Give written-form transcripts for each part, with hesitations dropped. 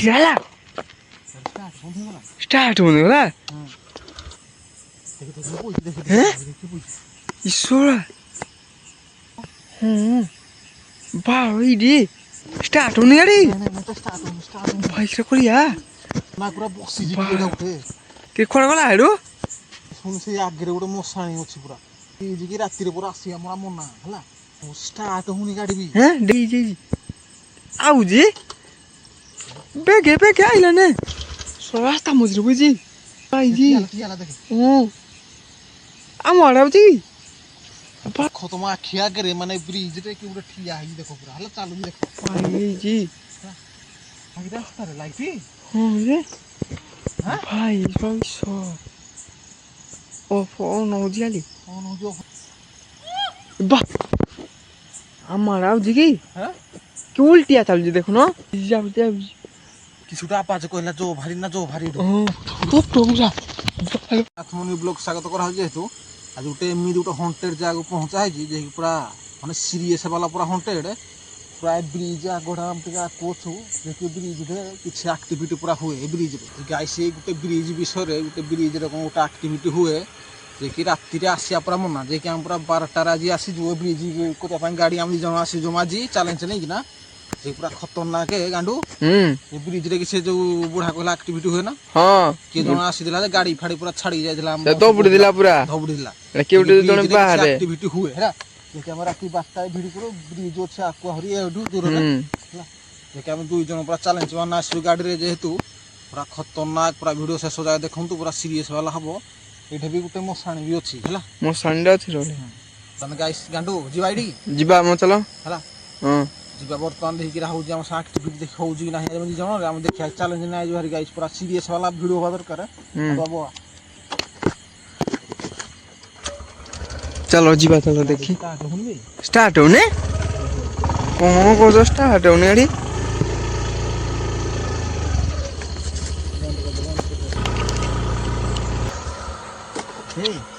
Kerala start होने वाला हैं ईश्वरा बाई दी स्टार्ट होने यारी भाई क्या करिया ना पूरा बक्सी जी के उठे के कोड़ा वाला है रो सुन से आगे रे उड़े मसाणी अछि पूरा ई जी की राती रे पूरा आसी हमरा मना हला स्टार्ट होनी गाड़ी भी हैं डी जी आउ जी बेगे आइला ने रास्ता मजरे बुझी भाई जी कियाला देखे আমার আউজি खतम आखिया करे माने ब्रिज रे की उड़े ठिया ही देखो पूरा हला चालू भी देखो भाई जी आगे रास्ता रे लाइट हां रे भाई सो ओ फोन ओजियाली कौन हो जो बा আমার আউজি কি হ্যাঁ কি উল্টিয়া চালজি দেখো না যাব যাব কিছুটা আপাজ কইলা জো ভারী তো বুঝা আত্মনি ব্লগ স্বাগত করা হয় যেহেতু আজ উঠে এমনি দুটো হন্টেড জায়গা পৌঁছা হয়েছি যে পুরা মানে সিরিয়াস বালা পুরা হন্টেড প্রায় ব্রিজ আগড়া থেকে কোচু যে ব্রিজ রে কিছু আক্টিভিটি পুরা হুয়ে এই ব্রিজ রে গাইছে গোটে ব্রিজ বিষয়ে গোটে ব্রিজ রে কোন গোটে আক্টিভিটি হুয়ে যে কি রাত্রিরে আসিয়া পুরা মনা যে কি আমরা 12টার আজি আসি যে ব্রিজ কোথা পাই গাড়ি আমি জন আসি জমাজি চ্যালেঞ্জ নেই কি না যে পুরা খতরনাক গান্ডু এই ব্রিজ রে কি সে যে বুড়া কলা আক্টিভিটি হুয়ে না हां के জন আসি দিলা যে গাড়ি ফাড়ি পুরা ছাড়ি যাইছিলা আমরা দৌড়ি দিলা পুরা দৌড়ি দিলা কেউটে জনে বাহারে एक्टिविटी हुए है जे हमरा की बात भिडी करो ब्रिज আছে আকু হরি এডু দূর না যে কি আমি দুই জন পুরা চ্যালেঞ্জ বানা আসি গাড়ি রে যেহেতু পুরা খতরনাক পুরা ভিডিও শেষ যায় দেখন্তু পুরা সিরিয়াস वाला হবো এঠে भी গুটে মশানি भी ଅଛି ହେଲା মো সান্ডা আছে রলে তনে গাইস গান্ডু জিবাইডি জিবা মো চলো ହେଲା हां ଯିବା ବର୍ତ୍ତମାନ ଦେଖିକି ରାହୁଛି ଆମ ଆକ୍ଟିଭିଟି ଦେଖି ହଉଛି କି ନାହିଁ ଏମିତି ଜଣ ଆମେ ଦେଖିବା ଚ୍ୟାଲେଞ୍ଜ ନାହିଁ ଯୋଉ ଗାଇସ୍ ପୁରା ସିରିୟସ୍ वाला ଭିଡିଓ ହବା ଦରକାର ବାବୁ चलो जीवा चलो देखी स्टार्ट होने कौन को स्टार्ट होने अड़ी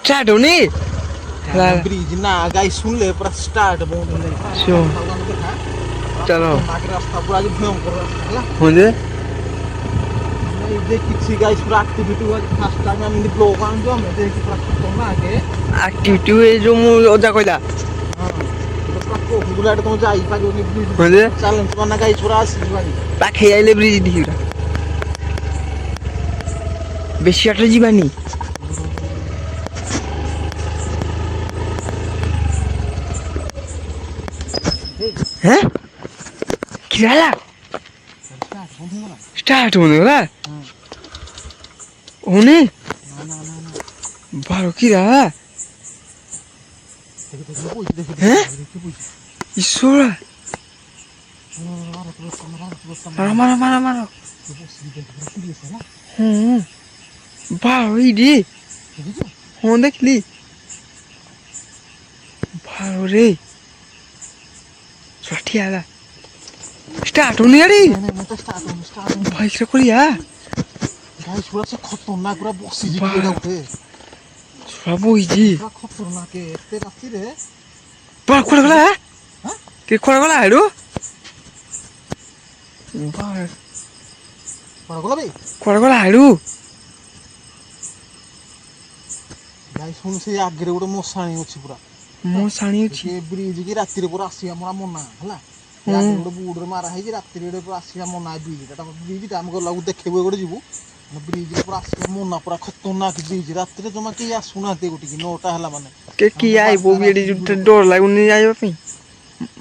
स्टार्ट होने ब्रिज ना गाइस सुन ले पूरा स्टार्ट बहुत शो चलो आगे रास्ता पूरा आज भयंकर रास्ता है हो जे ये देख किसी गाइस पूरा एक्टिविटी हुआ फर्स्ट टाइम हम इन ब्लॉग आन जो हम देख पूरा खतरनाक है एक्टिविटी हुए जो मु ओजा कइला हां तो पूरा को बुलाट तो जाई पाजो नि ब्रिज हो जे चैलेंज बना गाइस पूरा आसी भाई पाखे आइले ब्रिज दिखिरा बेसी आटे जीवानी हैं किराला स्टार्ट होने वाला होने बारो किरा हैं ईश्वरा मारो मारो मारो बारो इडी हों देखली बारो रे सठियाला स्टार्ट होने यारी भाई क्या करिया गाइस पूरा से खतरनाक पूरा बक्सी जी के उठे सब जी पूरा खतरनाक है ते राती रे पर कोड़ा गला है हां के कोड़ा गला है रो पर गला बे कोड़ा गला है रो गाइस सुन से आगे रे उड़े मसाणी अछि पूरा मो साणी अछि ये ब्रिज की राती रे पूरा आसी हमरा मना हला यार उड़े बुड रे मारा है जी राती रे पूरा आसी मना ब्रिज टा ब्रिज टा हमको लागु देखबो गोटे जीवु ब्रिज रे पूरा आसी मना पूरा खतरनाक ब्रिज राती रे जमा के या सुनाते गोटी की नोटा हला माने के आई बो बिडी जो डर लागुनी आइबा पई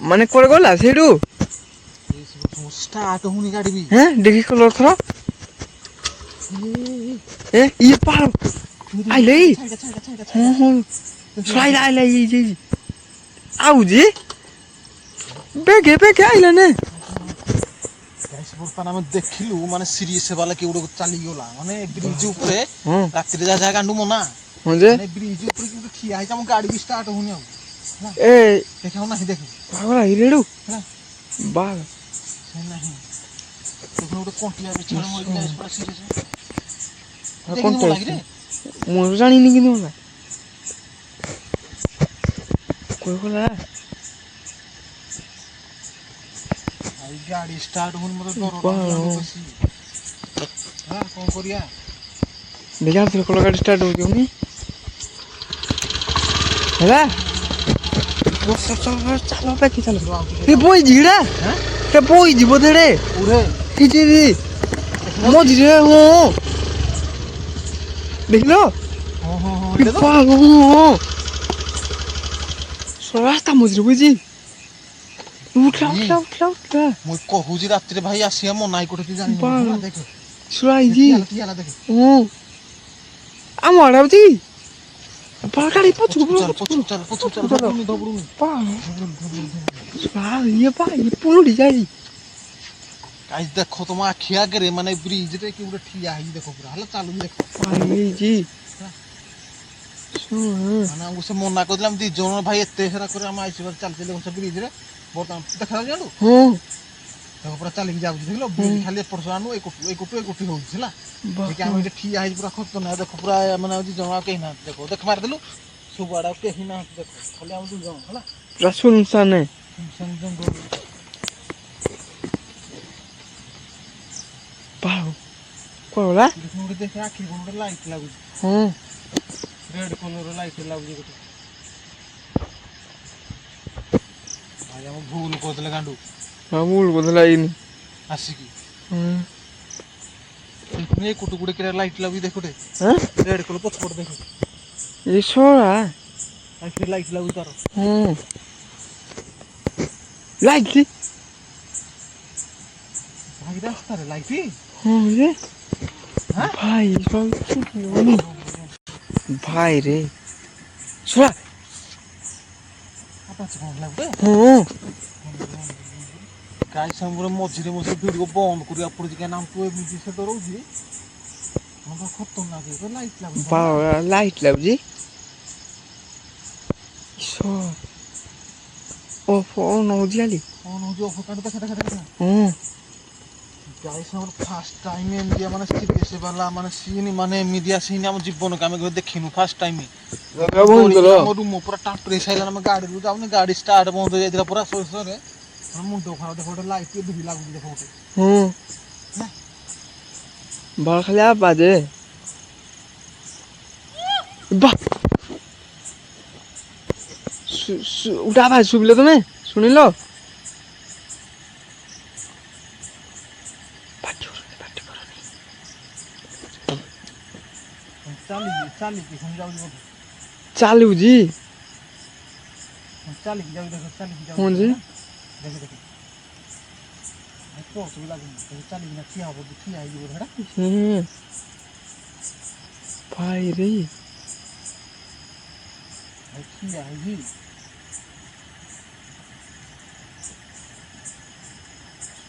माने कोड़ गला सेडू स्टार्ट होनी गाड़ी भी हैं देखि कलर थरो ए ये पार आई ले हां स्लाइड आई ले जी आउ जी बेगे आइला ने गाइस बर्तमान हम देखिलु माने सीरीज वाला के उडो चली गेला माने ब्रिज ऊपर रात्रि जा गांडू मना हां जे माने ब्रिज ऊपर के खिया है हम गाड़ी भी स्टार्ट होनी हो ए देखो ना देखो पागल हिरेडू बाल से नहीं तो उडो कोंटिया भी चल मोर गाइस पूरा सीरीज कौन तो मोर जानी नहीं किनो होला कोई होला गाड़ी स्टार्ट होने मतलब डर କଣ କରିବା ଦେଖିଆ ଥରେ କଲ ଗାଡ଼ି ଷ୍ଟାର୍ଟ ହଉଛି ହଉନି ହେଲା ଚାଲ ଦେଖି ଚାଲ ଏ ବଇଛି ଏଇଟା ଏ ବଇଛି ବୋଧେ ରେ ପୁରେ କିଛି ମଝିରେ ହଁ ଦେଖିଲ ହଁ ହଁ ହଁ ଏ ଏଇଟା ତ ହଁ ରାସ୍ତା ମଝିରେ ବଇଛି ଉଠିଲା ଭାଇ ଉଠିଲା ଉଠିଲା ଉଠିଲା ମୁଁ କହୁଛି ରାତିରେ ଭାଇ ଆସିବା ମନା ନାଇଁ କୋଠି ଜାଣିନି ବାଳ ହେଲା ଦେଖେ ଶୁଆ ହେଇଛି ଠିଆ ହେଲା ଦେଖେ ହଁ ଆମ ଆଡ଼େ ଆଉଛି ବାଳ ଗାଡ଼ି ପଛକୁ ପଛକୁ ଚାଲ ଧବୁଡୁନି ଇଏ ପା ଇଏ ପୁରୁଡ଼ି ଯାଇଛି ଗାଇସ୍ ଦେଖ ତମ ଆଖି ଆଗରେ ମାନେ ବ୍ରିଜରେ କି ଗୋଟେ ଠିଆ ହେଇଛି ଦେଖ ପୁରା ହେଲା ଚାଲୁଛି ଦେଖ ହେଇଛି ମାନେ ଆମକୁ ସେ ମନା କରିଥିଲା ଆମେ ଦି ଜଣ ଭାଇ ଏତେ ହେରା କରି ଆମେ ଆଇସି ଚାଲି ଚାଲି ସେ ବ୍ରିଜରେ ବର୍ତ୍ତମାନ ଦେଖାଯାଉଛି ଆଡୁ ହଁ ଦେଖ ପୁରା ଚାଲିକି ଯାଉଛି ଦେଖିଲ ବ୍ରିଜ ଖାଲି ଏପଟ ଆଣୁ ଏଇ କୋଟି ହଉଛି ହେଲା ଦେଖି ଆମେ ଏଠି ଠିଆ ହେଇଛି ପୁରା ଖତରନାକ ଦେଖ ପୁରା ମାନେ ହଉଛି ଜମା କେହି ନାହାନ୍ତି ଦେଖ ଦେଖ ମାରିଦେଲୁ ସବୁଆଡେ ଆଉ କେହି ନାହାନ୍ତି ଦେଖ ଖାଲି ଆମେ ଦି ଜଣ ହେଲା ପୁରା ଶୂନଶାନ ଜଙ୍ଗଲ ବାଳ କୁଆଡ଼େ ଗୋଟେ ଦେଖେ ଆଖି କଣ ଗୋଟେ ଲାଇଟ୍ ଲାଗୁଛି ହଁ ରେଡ କଲର ଲାଇଟ୍ ଲାଗୁଛି ଗୋଟେ ଭାଇ ଆମ ଭୁଲ କରିଦେଲେ ଗାଣ୍ଡୁ ହଁ ଭୁଲ ବୋଧେ ଲାଗିନି ଆସିକି ହଁ ଏ କୁଟୁ କୁଟେ କିରା ଲାଇଟ୍ ଲାଗୁଛି ଦେଖ ଗୋଟେ ଆଁ ରେଡ କଲର ପଛପଟେ ଦେଖ ଏ ଶଳା ଆଖିରେ ଲାଇଟ୍ ଲାଗୁଛି ତାର ହଁ ଲାଗିଛି ଭାଇ ରାସ୍ତାରେ ଲାଇଟ୍ ହଁ ରେ ହାଁ ଭାଇ ଭାଇରେ ଶଳା ଆବାଜ କଣ ହେଲା ଗୋଟେ ହଁ ଗାଈ ସାଙ୍ଗରେ ମଝିରେ ଭିଡିଓ ବନ୍ଦ କରିବାକୁ ପଡୁଛି କାହିଁକିନା ଆମକୁ ଏମିତି ସେ ଡରଉଛି ହଁ ଖତରନାକ ଲାଇଟ୍ ଲାଗୁଛି ଭାଇ ବାଳ ଲାଇଟ୍ ଲାଗୁଛି ଓହୋ ନଉଛି ଖାଲି କଣ ହଉଛି ଅଫ କାଡୁ ଦେଖା ହଁ ଗାଈ ସାଙ୍ଗରେ ଫାଷ୍ଟ ଟାଇମ ଏମିତିଆ ମାନେ ସିରିୟସ୍ ବାଲା ମାନେ ସିନ୍ ମାନେ ଏମିତିଆ ସିନ୍ ଆମ ଜୀବନକୁ ଆମେ କେବେ ଦେଖିନୁ ଫାଷ୍ଟ ଟାଇମ ଜଗା ବନ୍ଦ ଡରିକି କର ଆମ ରୁମ ପୁରା ଟାଙ୍କୁରି ସାରିଲା ଆମେ ଗାଡିରୁ ଯାଉନି ଗାଡି ଷ୍ଟାର୍ଟ ବନ୍ଦ ହେଇଯାଇଥିଲା ପୁରା ଶୋରେ ମୁଣ୍ଡ ଖରାପ ଦେଖ ଗୋଟେ ଲାଇଟ୍ ଲାଗୁଛି ଦେଖ ଗୋଟେ ହଁ ନା ବାଳ ଖାଲି ଆବାଜ ବା ଉଠା ଭାଇ ଶୁଭିଲ ତମେ ଶୁଣିଲ ପାଟି କରନି ଚାଲିକି ପୁଣି ଯାଉଛି ବୋଧେ ଚାଲୁଛି ଚାଲିକି ଯାଉଛି ଦେଖ ଚାଲିକି ହଁ ଯାଉଛି ଯେ ହେଲା ଦେଖ ଦେଖ ଟର୍ଚ୍ଚ ବି ଲାଗୁନି ଚାଲିକିନା ଠିଆ ହବ ଠିଆ ହେଇଯିବ ସେଟା ହୁଁ ଭାଇରେ ଭାଇ ଠିଆ ହେଇଛି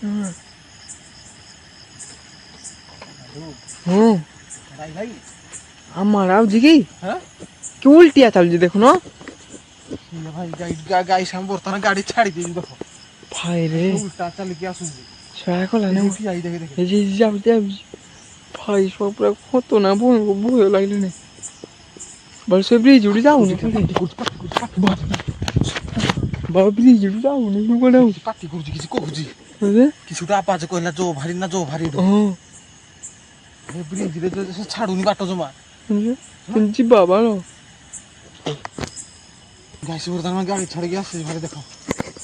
ହଁ ହଁ ଭାଇ ଭାଇ ଆମ ଆଡେ ଆଉଛି କି ହଁ କି ଉଲଟିଆ ଚାଲୁଛି ଦେଖୁନ ଭାଇ ଗାଈ ସାଙ୍ଗେ ବର୍ତ୍ତମାନ ଗାଡି ଛାଡି ଦେଇଛି ଦେଖ ଭାଇରେ ସେ ଉଲ୍ଟା ଚାଲିକି ଆସୁଛି ଛାୟା କଲାନି ଏଇଠି ଠିଆ ହେଇଛି ଦେଖେ ଏ ଯାଉଛି ଭାଇ ସବ ପୁରା ଖତରନାକ ଭୟ ଲାଗିଲାଣି ସେ ବ୍ରିଜ ଉଡି ଯାଉନି ବ୍ରିଜ ଉଡି ଯାଉନି କୁଆଡେ ଆଉ ପାଟି କରୁଛି କିଛି କହୁଛି ହଁ କିଛି ଗୋଟେ ଆବାଜ କହିଲା ଜୋ ଭାରି ନା ଜୋ ଭାରି ଏଠୁ ବ୍ରିଜରେ ସେ ଛାଡୁନି ବାଟ ଜମା କେମିତି ଯିବା ବାଳ ଗାଈ ବର୍ତ୍ତମାନ ଗାଡି ଛାଡିକି ଆସୁଛି ଭାରି ଦେଖ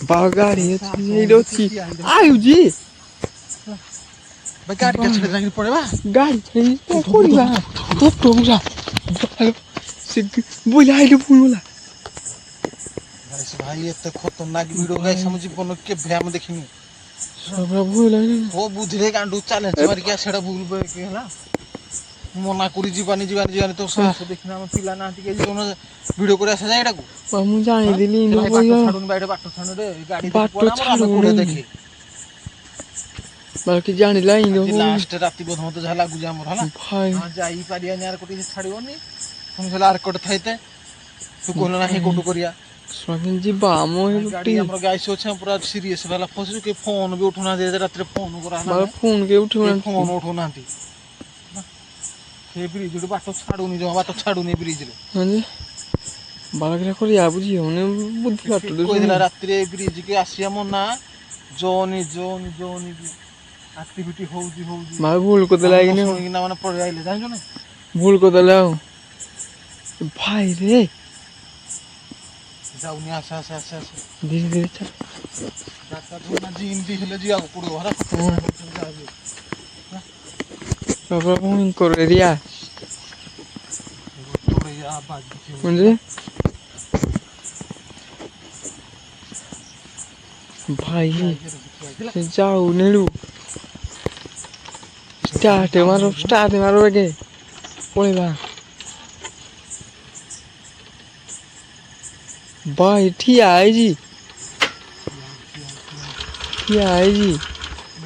ବାଳ ଗାଡି ସାହସ ଅଛି ହଉନି ଏଇଠି କିଛି ଅଛି ଠିଆ ହେଇକି ଆଉଛି ଭାଇ ଗାଡିଟା ଛାଡି ଯାଇକି ପଳେଇବା ଗାଡି ଛାଡି କଣ କରିବା ସେ ବୋଇଲା ଆଇଲେ ପୁଣି ଗଲା ଭାଇ ଏତେ ଖତରନାକ ଭିଡ ଗାଇସ ଆମ ଜୀବନ କେବେ ଆମେ ଦେଖିନୁ ସବରା ଭୟ ଲାଗିଲାଣି କୋ ବୁଦ୍ଧିରେ ଗାଣ୍ଡୁ ଚ୍ୟାଲେଞ୍ଜ ମାରିକି ସେଇଟା ଭୁଲ ହେଲା ମନା କରି ଯିବାନି ତୋ ସାହସ ଦେଖିନା ଆମ ପିଲା ନାହାନ୍ତି କେହି ଭିଡିଓ କରି ଆସା ଯାଏ ଏଟାକୁ ମୁଁ ଜାଣିଥିଲି ସେ ଇନ୍ତି ଭାଇ ବାଟ ପଇସା ଛାଡୁନି ଭାଇ ବାଟ ଛାଡୁନି ଗାଡି ଦେଖି ବାଟ ପଳେଇ ଆମର ଆମେ କୋଉଠି ଛାଡୁନି ଦେଖେ ବାକି ଜାଣିଲା ଇନ୍ତି ଆଜି ହବ ଲାଷ୍ଟ ରାତି ବୋଧ ମତେ ଯାହା ଲାଗୁଛି ଆମର ହେଲା ଭାଇ ହଁ ଯାଇପାରିବାନି ଆର କୋଠି ଛାଡିବନି ପୁଣି କହିଲା ଆର କୋଟେ ଥାଇତେ ତୁ କହିଲୁ ନାହିଁ ଭାଇ କୋଉଠୁ କରିବା ଯିବା ଆମ ଭାଇ ଗାଡି ଏପଟେ ଆମର ଗାଈ ଅଛି ପୁରା ସିରିୟସ ବାଲା ଫସିଛୁ କି ଫୋନ ବି ଉଠୁନାହାନ୍ତି ରାତିରେ ଫୋନ କରାହେଲା ବାଳ ଫୋନ କେହି ଉଠେଇବନି ଫୋନ ଉଠଉନାହାନ୍ତି ସେ ବ୍ରିଜ ଗୋଟେ ବାଟ ଛାଡୁନି ଜମା ବାଟ ଛାଡୁନି ବ୍ରିଜରେ ହଁ ଯେ ବାଳକିରା କରିବା ବୁଝି ହଉନି ବୁଦ୍ଧି ବାଟ ଠିକ ଦଉଛନ୍ତି କହିଥିଲା ରାତିରେ ବ୍ରିଜ କି ଆସିବା ମନା ଜୋନି ଆକ୍ଟିଭିଟି ହଉଛି ଭାଇ ଭୁଲ କରିଦେଲା କି ଶୁଣିକିନା ମାନେ ପଳେଇ ଆଇଲେ ଜାଣିଛୁ ନା ଭୁଲ କରିଦେଲା ଆଉ ଭାଇ ରେ ଯାଉନି ଆସେ ଆସେ ଆସେ ଆସେ ଧୀରେ ଧୀରେ ଚାଲ ଜାଗା ଧୁନା ଯେମିତି ହେଲେ ଯିବାକୁ ପଡ଼ିବ ହେଲା ବାବା ଭୟଙ୍କର ଏରିଆ ବୁଝି ଭାଇ ସେ ଯାଉନି ଷ୍ଟାର୍ଟ ମାର ଆଗେ ପଳେଇବା ଭାଇ ଠିଆ ହେଇଛି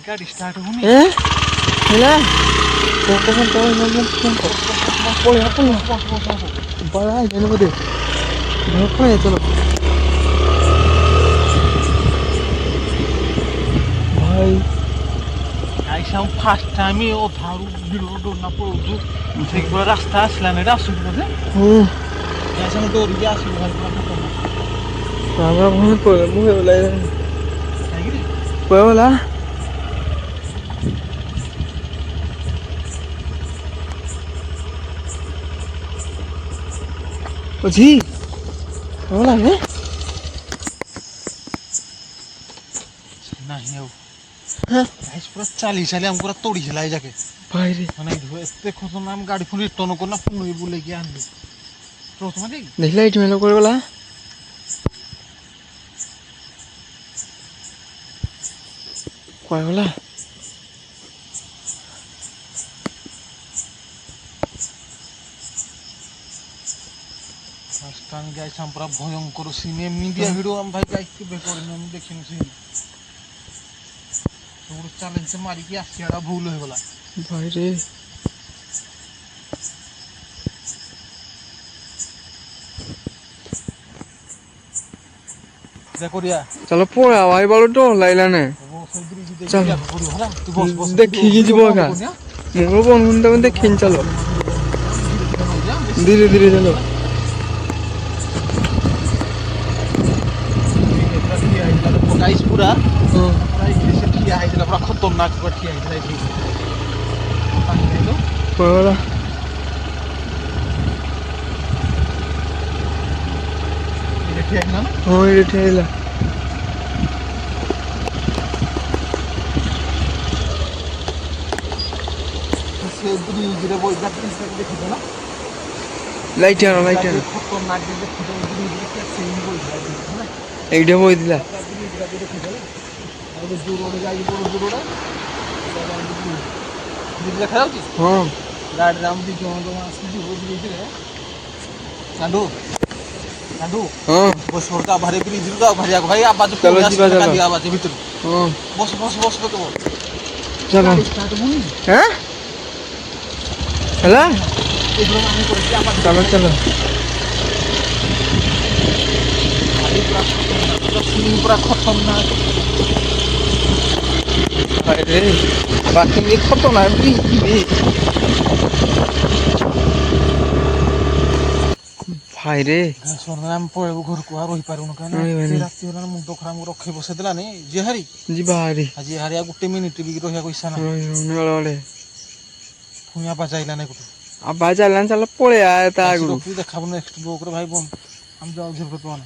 ଗାଡ଼ି ଷ୍ଟାର୍ଟ ହଉନି ହେଲା ପଳେଇବା ବୋଧେ ପଳେଇବା ଚାଲ ଭାଇ ଆଇସାମ ଫାଷ୍ଟ ଟାଇମ୍ ଅଧାରୁ ଭିଡ଼ ଡୋନା ପଳଉଛୁ ଠିକ୍ ପୁରା ରାସ୍ତା ଆସିଲାନି ଏଇଟା ଆସୁଛୁ ବୋଧେ ଆଇସାମ ଡରିକି ଆସିବୁ ଭାଇ ପୁରା ବାବା ଭୁଲ করে মুখে বলাই କାହିଁକିରି কয়ে বলা ଅଛି ବଲା ରେ ନାହିଁ ଆଉ ଗାଇସ୍ ପୁରା ଚାଲି ଚାଲି ଆମକୁ ପୁରା ତୋଡ଼ି ହେଲା ଏ ଯାକେ ଭାଇ ରେ ମାନେ ଏତେ ଖତରନାକ ଆମେ ଗାଡ଼ି ପୁଣି ରିଟର୍ନ କରୁନା ପୁଣି ବୁଲେଇକି ଆଣିଲୁ ପ୍ରଥମେ ଦେଇ ଦେଖିଲା ଏଇଠି ମେନ করে বলা কয়ে বলা ଫାଷ୍ଟ ଟାଇମ୍ ଗାଇସ୍ ଆମ ପୁରା ଭୟଙ୍କର ସିନ୍ ଏମିତିଆ ଭିଡ଼ିଓ ଆମ ଭାଇ ଗାଇସ୍ କେବେ କରିନୁ ଆମେ ଦେଖିନୁ ସିନ୍ ସବୁଠୁ ଚ୍ୟାଲେଞ୍ଜ ମାରିକି ଆସିବାଟା ଭୁଲ ହେଇଗଲା ଭାଇ ରେ କରିବା चलो पळा भाई बाळू डर लागलाने चल देखिକି ଯିବ ଏକା ମୁଁ ବନୁନି ତମେ ଦେଖିନି चलो धीरे धीरे चलो गाइस पूरा हां से ठिया ହେଇଥିଲା ପୁରା ଖତରନାକ ପୁରା ଠିଆ ହେଇଥିଲା ଏଠି ପଳା ଏଠି ହେଇନା ହଁ ଏଠି ହେଲା ସେ ବ୍ରିଜରେ ବଇଲା ବ୍ରିଜ ଦେଖିଛ ନା ଲାଇଟ୍ ଆଣ ଖତରନାକ ଦେଖିଛ ବ୍ରିଜରେ କେତେ ବଇଲା ହେଲା ଏଇଠି ବଇଥିଲା ଆଉ ଦୂରରେ ଯାଇକି ବଡ଼ ଦୂରରେ ବ୍ରିଜ ଦେଖାଯାଉଛି ହଁ ଗାଡ଼ିରେ ଆମେ 2 ଜଣ ଜଣ ଆସିକି ଯିବୁ ବ୍ରିଜରେ କାଣ୍ଡୁ କାଣ୍ଡୁ ହଁ ବସ କା ଭାରି ବ୍ରିଜରୁ କା ଭାରି ଆଗ ଭାଇ ଆବାଜ चलो କୋଉ ଯିବା କାଲି ଆବାଜ ଭିତରୁ ହଁ ବସ ବସ ବସ ପକେବ चलो ଷ୍ଟାର୍ଟ ହଉନି हैं ହେଲା ଏଗୁলো ମାନେ କରିଛି ଆବାଜ चलो चलो ପୁରା ଖତରନାକ अरे बाकी ये खतरनाक भी भाई रे ଆମେ ପଳେଇବୁ ଘରକୁ ଆଉ ରହିପାରିବୁନୁ କାହିଁକିନା ଏତେ ରାତି ହେଲାଣି ମୁଣ୍ଡ ଖରାପ ରଖେଇ ବସେଇ ଦେଲାନି ଯେ ହାରି ଯିବା ହାରି ଆଜି ହାରି ଆଉ 1 ମିନିଟ୍ ବି ରହିବାକୁ ଇଚ୍ଛା ନାହିଁ ନଳେ ପୁଣି ଆବାଜ ଆଇଲା ନାଇଁ କୋଉଠୁ ଆବାଜ ଆଇଲାନି ଚାଲ ପଳେଇବା ତା ଆଗରୁ ରଖି ଦେଖାବୁ ନେକ୍ସଟ ବ୍ଲକରେ ଭାଇ ବନ୍ଦ ଆମେ ଯାଉଛୁ ବର୍ତ୍ତମାନ